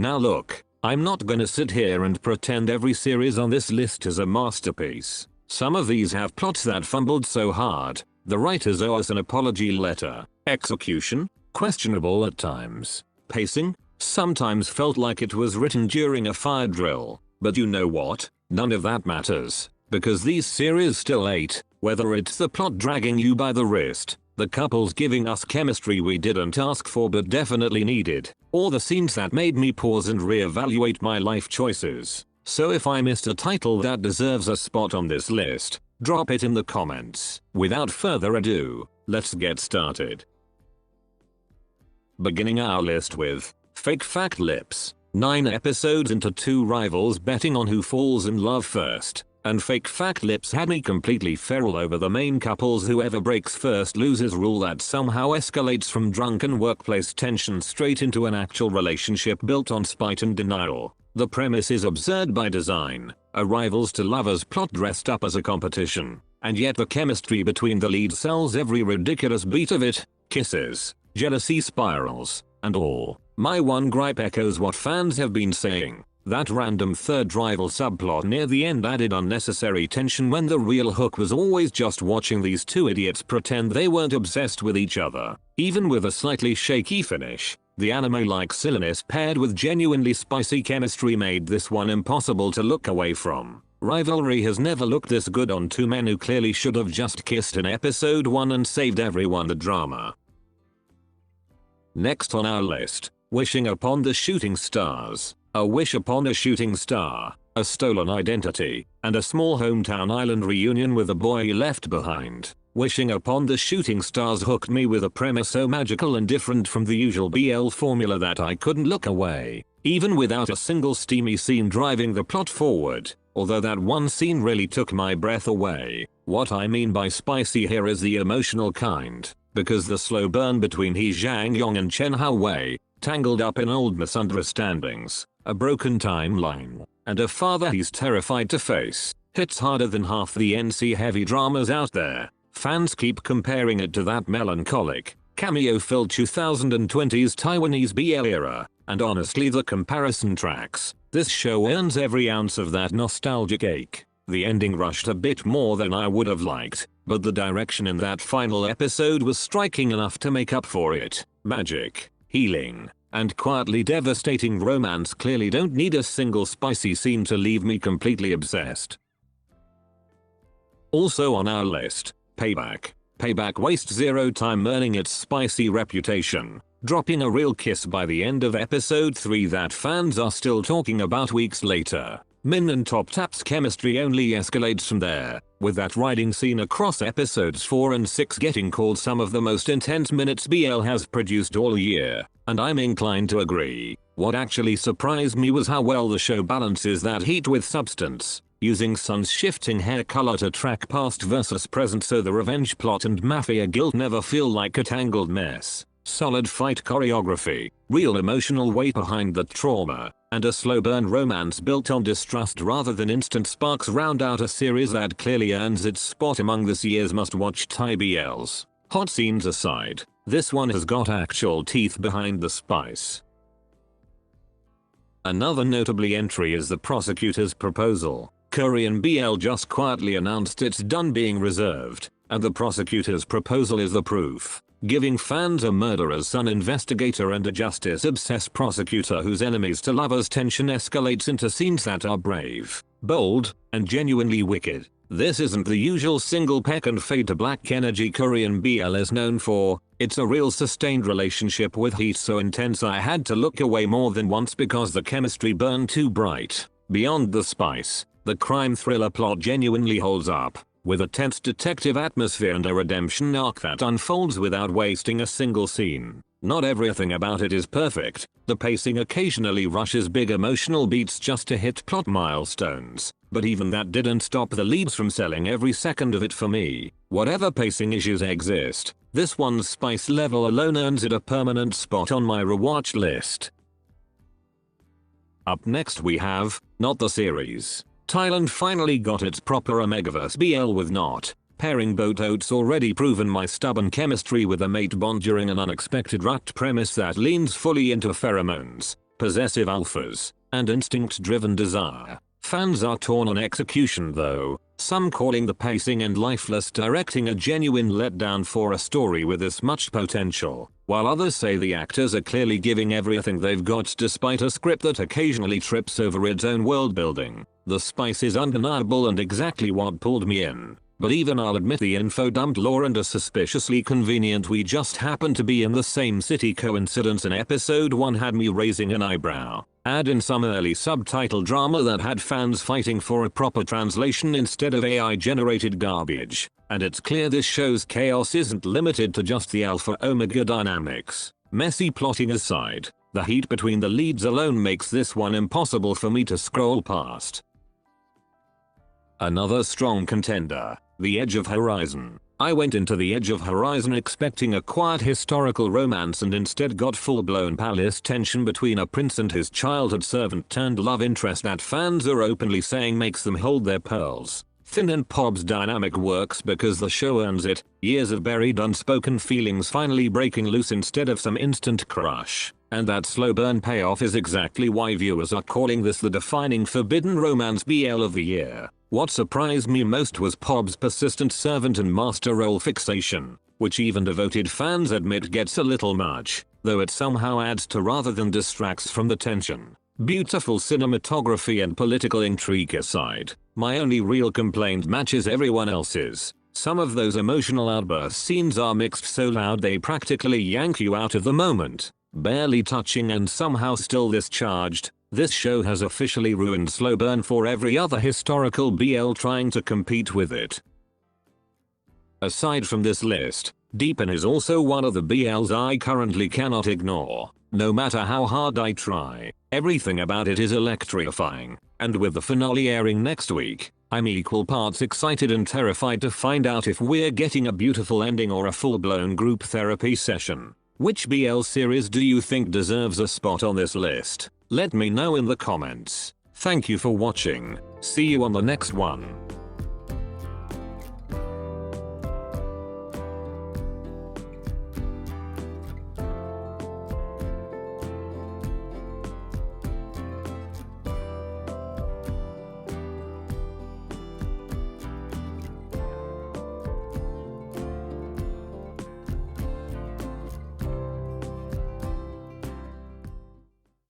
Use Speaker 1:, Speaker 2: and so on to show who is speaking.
Speaker 1: Now look, I'm not gonna sit here and pretend every series on this list is a masterpiece. Some of these have plots that fumbled so hard, the writers owe us an apology letter. Execution? Questionable at times. Pacing? Sometimes felt like it was written during a fire drill. But you know what? None of that matters. Because these series still ate, whether it's the plot dragging you by the wrist, the couples giving us chemistry we didn't ask for but definitely needed, or the scenes that made me pause and reevaluate my life choices. So if I missed a title that deserves a spot on this list, drop it in the comments. Without further ado, let's get started. Beginning our list with Fake Fact Lips. 9 episodes into 2 rivals betting on who falls in love first, and Fake Fact Lips had me completely feral over the main couple's whoever breaks first loses rule that somehow escalates from drunken workplace tension straight into an actual relationship built on spite and denial. The premise is absurd by design, a rivals to lovers plot dressed up as a competition, and yet the chemistry between the leads sells every ridiculous beat of it, kisses, jealousy spirals, and all. My one gripe echoes what fans have been saying. That random third rival subplot near the end added unnecessary tension when the real hook was always just watching these two idiots pretend they weren't obsessed with each other. Even with a slightly shaky finish, the anime-like silliness paired with genuinely spicy chemistry made this one impossible to look away from. Rivalry has never looked this good on two men who clearly should have just kissed in episode 1 and saved everyone the drama. Next on our list, Wishing Upon the Shooting Stars. A wish upon a shooting star, a stolen identity, and a small hometown island reunion with a boy left behind. Wishing Upon the Shooting Stars hooked me with a premise so magical and different from the usual BL formula that I couldn't look away, even without a single steamy scene driving the plot forward, although that one scene really took my breath away. What I mean by spicy here is the emotional kind, because the slow burn between He Zhang-yong and Chen Hao-wei, tangled up in old misunderstandings, a broken timeline, and a father he's terrified to face, hits harder than half the NC-heavy dramas out there. Fans keep comparing it to that melancholic, cameo-filled 2020s Taiwanese BL era, and honestly the comparison tracks. This show earns every ounce of that nostalgic ache. The ending rushed a bit more than I would have liked, but the direction in that final episode was striking enough to make up for it. Magic, healing, and quietly devastating romance clearly don't need a single spicy scene to leave me completely obsessed. Also on our list, Payback. Payback wastes zero time earning its spicy reputation, dropping a real kiss by the end of episode 3 that fans are still talking about weeks later. Min and Top Tap's chemistry only escalates from there, with that riding scene across episodes 4 and 6 getting called some of the most intense minutes BL has produced all year, and I'm inclined to agree. What actually surprised me was how well the show balances that heat with substance, using Sun's shifting hair color to track past versus present so the revenge plot and mafia guilt never feel like a tangled mess. Solid fight choreography, real emotional weight behind the trauma, and a slow burn romance built on distrust rather than instant sparks round out a series that clearly earns its spot among this year's must-watch Thai BLs. Hot scenes aside, this one has got actual teeth behind the spice. Another notably entry is The Prosecutor's Proposal. Korean BL just quietly announced it's done being reserved, and The Prosecutor's Proposal is the proof. Giving fans a murderer's son investigator and a justice-obsessed prosecutor whose enemies to lovers tension escalates into scenes that are brave, bold, and genuinely wicked. This isn't the usual single peck and fade to black energy Korean BL is known for. It's a real sustained relationship with heat so intense I had to look away more than once because the chemistry burned too bright. Beyond the spice, the crime thriller plot genuinely holds up, with a tense detective atmosphere and a redemption arc that unfolds without wasting a single scene. Not everything about it is perfect, the pacing occasionally rushes big emotional beats just to hit plot milestones, but even that didn't stop the leads from selling every second of it for me. Whatever pacing issues exist, this one's spice level alone earns it a permanent spot on my rewatch list. Up next we have, Not the Series. Thailand finally got its proper Omegaverse BL with Not, pairing boat oats already proven my stubborn chemistry with a mate bond during an unexpected rut premise that leans fully into pheromones, possessive alphas, and instinct-driven desire. Fans are torn on execution though, some calling the pacing and lifeless directing a genuine letdown for a story with this much potential, while others say the actors are clearly giving everything they've got despite a script that occasionally trips over its own world building. The spice is undeniable and exactly what pulled me in. But even I'll admit the info dumped lore and a suspiciously convenient we just happen to be in the same city coincidence in episode 1 had me raising an eyebrow. Add in some early subtitle drama that had fans fighting for a proper translation instead of AI generated garbage, and it's clear this show's chaos isn't limited to just the alpha omega dynamics. Messy plotting aside, the heat between the leads alone makes this one impossible for me to scroll past. Another strong contender, The Edge of Horizon. I went into The Edge of Horizon expecting a quiet historical romance and instead got full-blown palace tension between a prince and his childhood servant turned love interest that fans are openly saying makes them hold their pearls. Finn and Pob's dynamic works because the show earns it, years of buried unspoken feelings finally breaking loose instead of some instant crush. And that slow burn payoff is exactly why viewers are calling this the defining forbidden romance BL of the year. What surprised me most was Pob's persistent servant and master role fixation, which even devoted fans admit gets a little much, though it somehow adds to rather than distracts from the tension. Beautiful cinematography and political intrigue aside, my only real complaint matches everyone else's. Some of those emotional outburst scenes are mixed so loud they practically yank you out of the moment. Barely touching and somehow still this charged. This show has officially ruined slow burn for every other historical BL trying to compete with it. Aside from this list, Deepin is also one of the BLs I currently cannot ignore. No matter how hard I try, everything about it is electrifying, and with the finale airing next week, I'm equal parts excited and terrified to find out if we're getting a beautiful ending or a full-blown group therapy session. Which BL series do you think deserves a spot on this list? Let me know in the comments. Thank you for watching. See you on the next one.